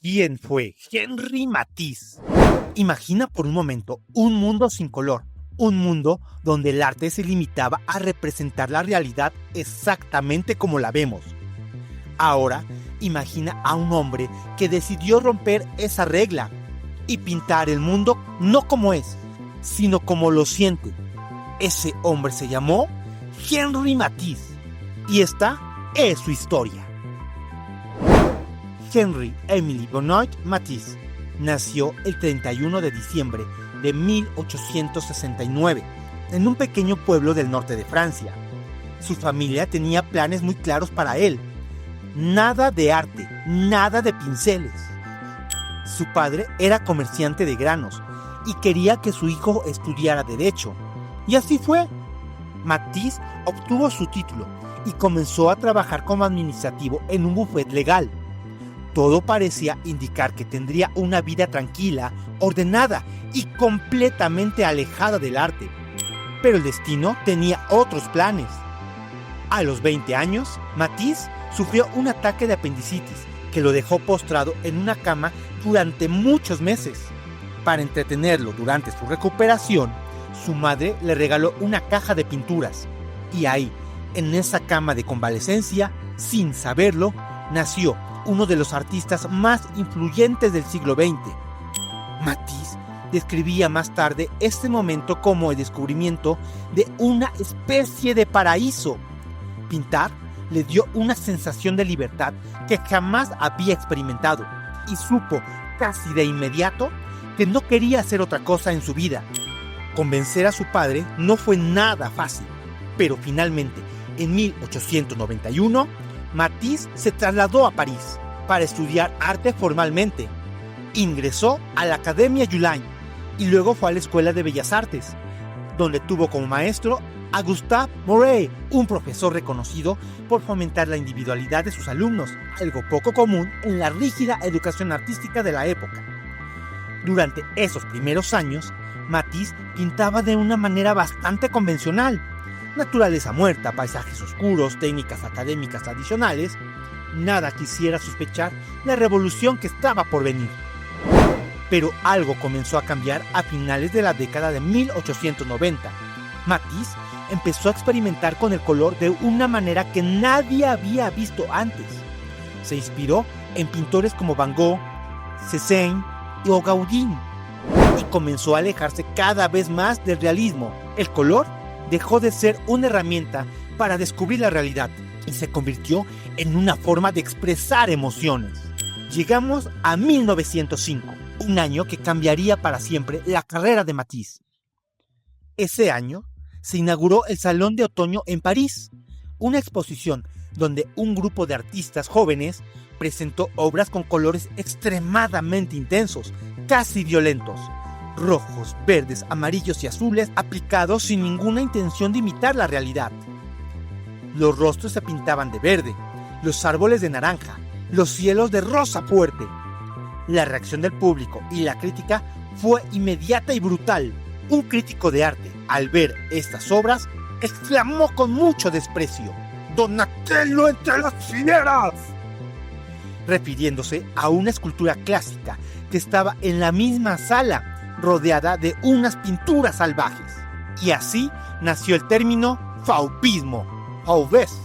¿Quién fue Henri Matisse? Imagina por un momento un mundo sin color, un mundo donde el arte se limitaba a representar la realidad exactamente como la vemos. Ahora, imagina a un hombre que decidió romper esa regla y pintar el mundo no como es, sino como lo siente. Ese hombre se llamó Henri Matisse y esta es su historia. Henri Émile Benoit Matisse nació el 31 de diciembre de 1869 en un pequeño pueblo del norte de Francia. Su familia tenía planes muy claros para él. Nada de arte, nada de pinceles. Su padre era comerciante de granos y quería que su hijo estudiara derecho. Y así fue. Matisse obtuvo su título y comenzó a trabajar como administrativo en un bufete legal. Todo parecía indicar que tendría una vida tranquila, ordenada y completamente alejada del arte. Pero el destino tenía otros planes. A los 20 años, Matisse sufrió un ataque de apendicitis que lo dejó postrado en una cama durante muchos meses. Para entretenerlo durante su recuperación, su madre le regaló una caja de pinturas. Y ahí, en esa cama de convalecencia, sin saberlo, nació uno de los artistas más influyentes del siglo XX. Matisse describía más tarde este momento como el descubrimiento de una especie de paraíso. Pintar le dio una sensación de libertad que jamás había experimentado y supo casi de inmediato que no quería hacer otra cosa en su vida. Convencer a su padre no fue nada fácil, pero finalmente, en 1891, Matisse se trasladó a París para estudiar arte formalmente. Ingresó a la Academia Julian y luego fue a la Escuela de Bellas Artes, donde tuvo como maestro a Gustave Moreau, un profesor reconocido por fomentar la individualidad de sus alumnos, algo poco común en la rígida educación artística de la época. Durante esos primeros años, Matisse pintaba de una manera bastante convencional. Naturaleza muerta, paisajes oscuros, técnicas académicas tradicionales. Nada quisiera sospechar la revolución que estaba por venir. Pero algo comenzó a cambiar a finales de la década de 1890. Matisse empezó a experimentar con el color de una manera que nadie había visto antes. Se inspiró en pintores como Van Gogh, Cézanne o Gauguin y comenzó a alejarse cada vez más del realismo. El color dejó de ser una herramienta para descubrir la realidad y se convirtió en una forma de expresar emociones. Llegamos a 1905, un año que cambiaría para siempre la carrera de Matisse. Ese año se inauguró el Salón de Otoño en París, una exposición donde un grupo de artistas jóvenes presentó obras con colores extremadamente intensos, casi violentos. Rojos, verdes, amarillos y azules aplicados sin ninguna intención de imitar la realidad. Los rostros se pintaban de verde, los árboles de naranja, los cielos de rosa fuerte. La reacción del público y la crítica fue inmediata y brutal. Un crítico de arte, al ver estas obras, exclamó con mucho desprecio: «¡Donatello entre las fieras!», refiriéndose a una escultura clásica que estaba en la misma sala, rodeada de unas pinturas salvajes. Y así nació el término fauvismo, fauves,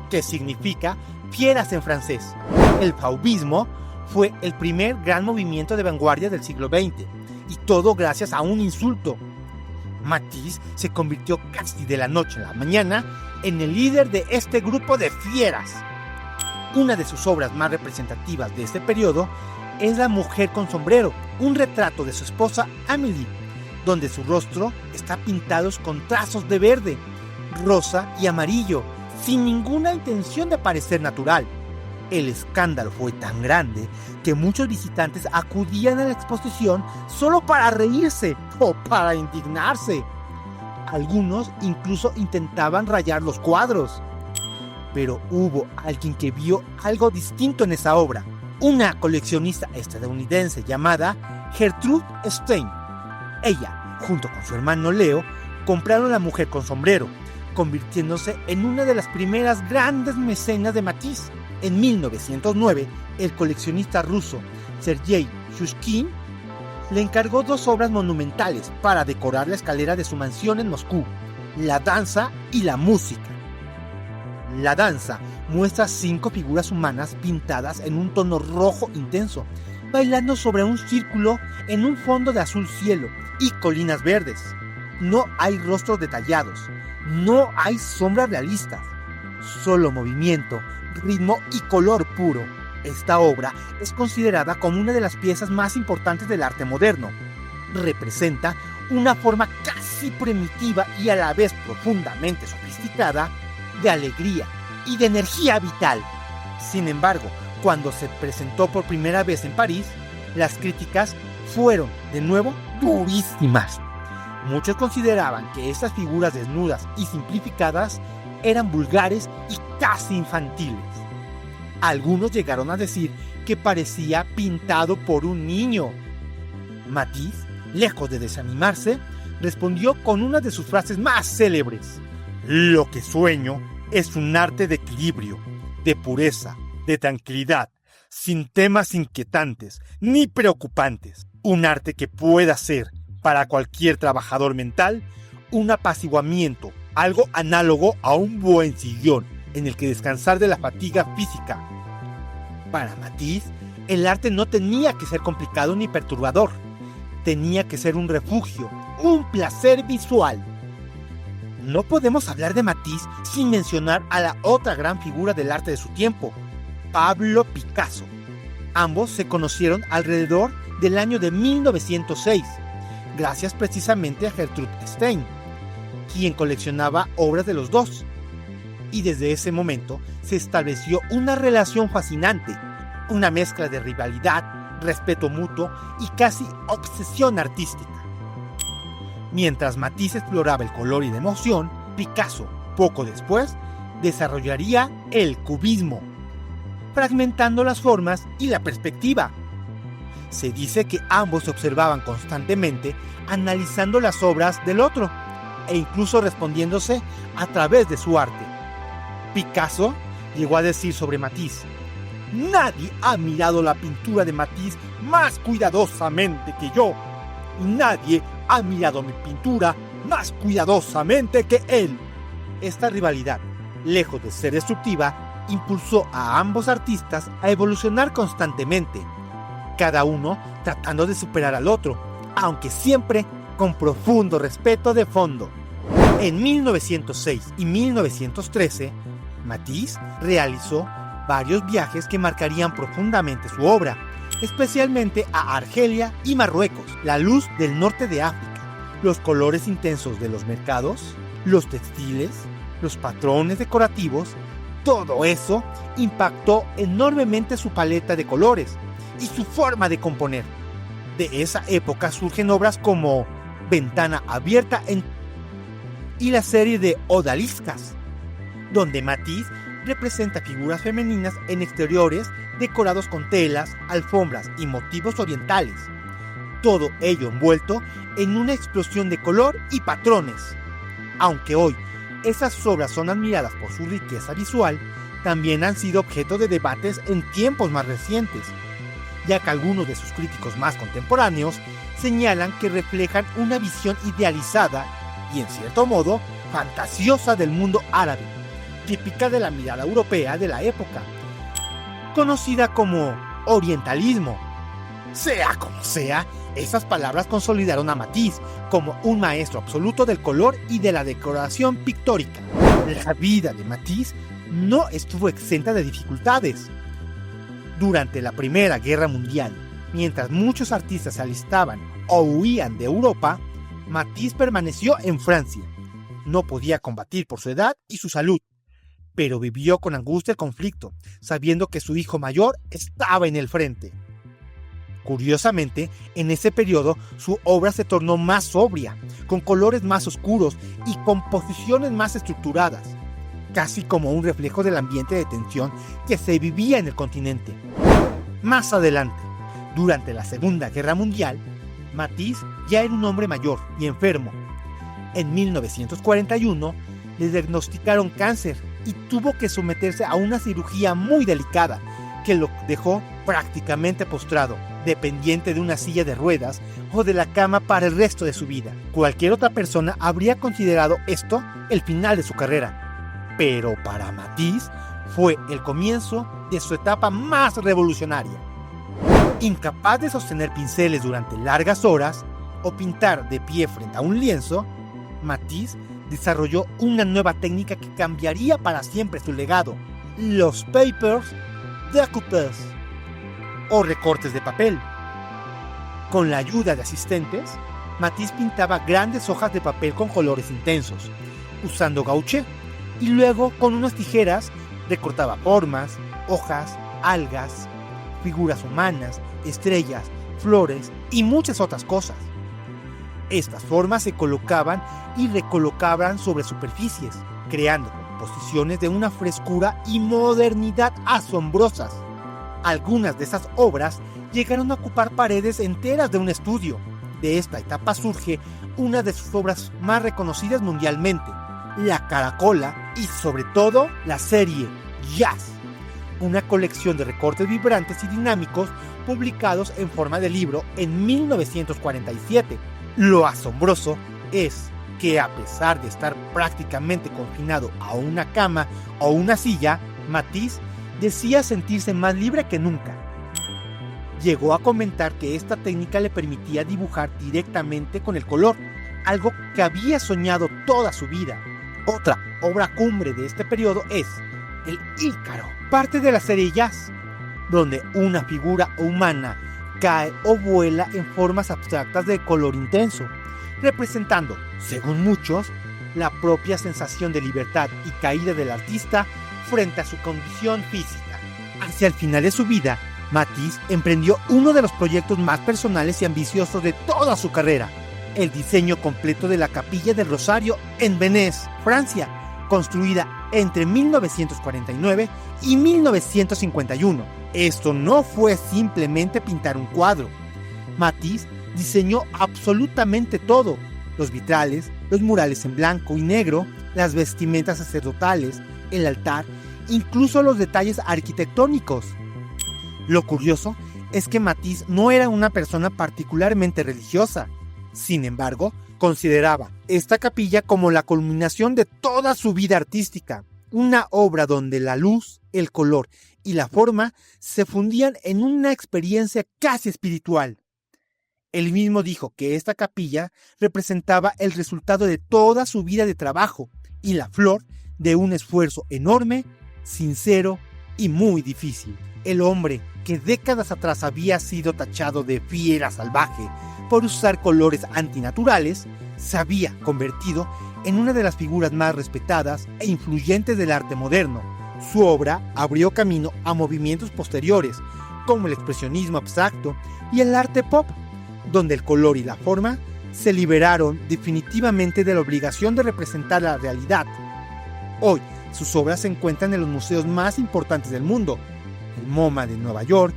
que significa fieras en francés. El fauvismo fue el primer gran movimiento de vanguardia del siglo XX, y todo gracias a un insulto. Matisse se convirtió casi de la noche a la mañana en el líder de este grupo de fieras. Una de sus obras más representativas de este periodo es La mujer con sombrero, un retrato de su esposa Amélie, donde su rostro está pintado con trazos de verde, rosa y amarillo, sin ninguna intención de parecer natural. El escándalo fue tan grande que muchos visitantes acudían a la exposición solo para reírse o para indignarse. Algunos incluso intentaban rayar los cuadros. Pero hubo alguien que vio algo distinto en esa obra. Una coleccionista estadounidense llamada Gertrude Stein. Ella, junto con su hermano Leo, compraron La mujer con sombrero, convirtiéndose en una de las primeras grandes mecenas de Matisse. En 1909, el coleccionista ruso Sergei Shushkin le encargó 2 obras monumentales para decorar la escalera de su mansión en Moscú: La danza y la música. La danza muestra 5 figuras humanas pintadas en un tono rojo intenso, bailando sobre un círculo en un fondo de azul cielo y colinas verdes. No hay rostros detallados, no hay sombras realistas, solo movimiento, ritmo y color puro. Esta obra es considerada como una de las piezas más importantes del arte moderno. Representa una forma casi primitiva y a la vez profundamente sofisticada de alegría y de energía vital. Sin embargo, cuando se presentó por primera vez en París, las críticas fueron, de nuevo, durísimas. Muchos consideraban que estas figuras desnudas y simplificadas eran vulgares y casi infantiles. Algunos llegaron a decir que parecía pintado por un niño. Matisse, lejos de desanimarse, respondió con una de sus frases más célebres: "Lo que sueño es un arte de equilibrio, de pureza, de tranquilidad, sin temas inquietantes ni preocupantes. Un arte que pueda ser, para cualquier trabajador mental, un apaciguamiento, algo análogo a un buen sillón en el que descansar de la fatiga física". Para Matisse, el arte no tenía que ser complicado ni perturbador. Tenía que ser un refugio, un placer visual. No podemos hablar de Matisse sin mencionar a la otra gran figura del arte de su tiempo, Pablo Picasso. Ambos se conocieron alrededor del año de 1906, gracias precisamente a Gertrude Stein, quien coleccionaba obras de los dos. Y desde ese momento se estableció una relación fascinante, una mezcla de rivalidad, respeto mutuo y casi obsesión artística. Mientras Matisse exploraba el color y la emoción, Picasso, poco después, desarrollaría el cubismo, fragmentando las formas y la perspectiva. Se dice que ambos se observaban constantemente, analizando las obras del otro e incluso respondiéndose a través de su arte. Picasso llegó a decir sobre Matisse: "Nadie ha mirado la pintura de Matisse más cuidadosamente que yo, y nadie ha mirado mi pintura más cuidadosamente que él". Esta rivalidad, lejos de ser destructiva, impulsó a ambos artistas a evolucionar constantemente, cada uno tratando de superar al otro, aunque siempre con profundo respeto de fondo. En 1906 y 1913, Matisse realizó varios viajes que marcarían profundamente su obra, especialmente a Argelia y Marruecos, la luz del norte de África, los colores intensos de los mercados, los textiles, los patrones decorativos. Todo eso impactó enormemente su paleta de colores y su forma de componer. De esa época surgen obras como Ventana abierta y la serie de Odaliscas, donde Matisse representa figuras femeninas en exteriores decorados con telas, alfombras y motivos orientales. Todo ello envuelto en una explosión de color y patrones. Aunque hoy esas obras son admiradas por su riqueza visual, también han sido objeto de debates en tiempos más recientes, ya que algunos de sus críticos más contemporáneos señalan que reflejan una visión idealizada y, en cierto modo, fantasiosa del mundo árabe, típica de la mirada europea de la época, conocida como orientalismo. Sea como sea, esas palabras consolidaron a Matisse como un maestro absoluto del color y de la decoración pictórica. La vida de Matisse no estuvo exenta de dificultades. Durante la Primera Guerra Mundial, mientras muchos artistas se alistaban o huían de Europa, Matisse permaneció en Francia. No podía combatir por su edad y su salud, pero vivió con angustia el conflicto, sabiendo que su hijo mayor estaba en el frente. Curiosamente, en ese periodo su obra se tornó más sobria, con colores más oscuros y composiciones más estructuradas, casi como un reflejo del ambiente de tensión que se vivía en el continente. Más adelante, durante la Segunda Guerra Mundial, Matisse ya era un hombre mayor y enfermo. En 1941 le diagnosticaron cáncer y tuvo que someterse a una cirugía muy delicada que lo dejó prácticamente postrado, dependiente de una silla de ruedas o de la cama para el resto de su vida. Cualquier otra persona habría considerado esto el final de su carrera, pero para Matisse fue el comienzo de su etapa más revolucionaria. Incapaz de sostener pinceles durante largas horas o pintar de pie frente a un lienzo, Matisse desarrolló una nueva técnica que cambiaría para siempre su legado: los papers découpés, o recortes de papel. Con la ayuda de asistentes, Matisse pintaba grandes hojas de papel con colores intensos, usando gouache, y luego con unas tijeras recortaba formas, hojas, algas, figuras humanas, estrellas, flores y muchas otras cosas. Estas formas se colocaban y recolocaban sobre superficies, creando composiciones de una frescura y modernidad asombrosas. Algunas de esas obras llegaron a ocupar paredes enteras de un estudio. De esta etapa surge una de sus obras más reconocidas mundialmente, La Caracola, y sobre todo la serie Jazz, una colección de recortes vibrantes y dinámicos publicados en forma de libro en 1947. Lo asombroso es que, a pesar de estar prácticamente confinado a una cama o una silla, Matisse decía sentirse más libre que nunca. Llegó a comentar que esta técnica le permitía dibujar directamente con el color, algo que había soñado toda su vida. Otra obra cumbre de este periodo es El Ícaro, parte de la serie Jazz, donde una figura humana cae o vuela en formas abstractas de color intenso, representando, según muchos, la propia sensación de libertad y caída del artista frente a su condición física. Hacia el final de su vida, Matisse emprendió uno de los proyectos más personales y ambiciosos de toda su carrera: el diseño completo de la Capilla del Rosario en Venez, Francia, construida entre 1949 y 1951. Esto no fue simplemente pintar un cuadro. Matisse diseñó absolutamente todo: los vitrales, los murales en blanco y negro, las vestimentas sacerdotales, el altar, incluso los detalles arquitectónicos. Lo curioso es que Matisse no era una persona particularmente religiosa. Sin embargo, consideraba esta capilla como la culminación de toda su vida artística, una obra donde la luz, el color y la forma se fundían en una experiencia casi espiritual. Él mismo dijo que esta capilla representaba el resultado de toda su vida de trabajo y la flor de un esfuerzo enorme, sincero y muy difícil. El hombre que décadas atrás había sido tachado de fiera salvaje por usar colores antinaturales, se había convertido en una de las figuras más respetadas e influyentes del arte moderno. Su obra abrió camino a movimientos posteriores, como el expresionismo abstracto y el arte pop, donde el color y la forma se liberaron definitivamente de la obligación de representar la realidad. Hoy, sus obras se encuentran en los museos más importantes del mundo: el MoMA de Nueva York,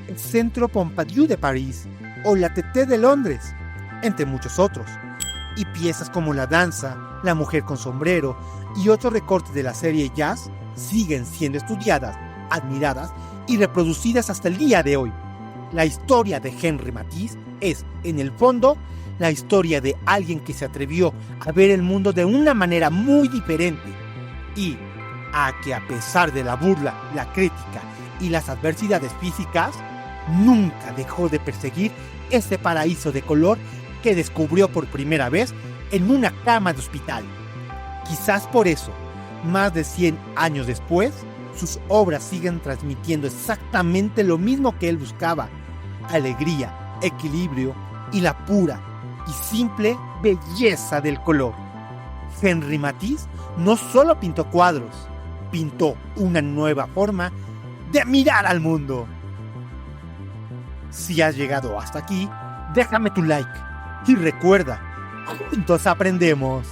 el Centro Pompidou de París o la Tate de Londres, entre muchos otros. Y piezas como La Danza, La Mujer con Sombrero y otros recortes de la serie Jazz siguen siendo estudiadas, admiradas y reproducidas hasta el día de hoy. La historia de Henri Matisse es, en el fondo, la historia de alguien que se atrevió a ver el mundo de una manera muy diferente y a que, a pesar de la burla, la crítica y las adversidades físicas, nunca dejó de perseguir ese paraíso de color que descubrió por primera vez en una cama de hospital. Quizás por eso, más de 100 años después, sus obras siguen transmitiendo exactamente lo mismo que él buscaba: alegría, equilibrio y la pura y simple belleza del color. Henri Matisse no solo pintó cuadros, pintó una nueva forma de mirar al mundo. Si has llegado hasta aquí, déjame tu like y recuerda, juntos aprendemos.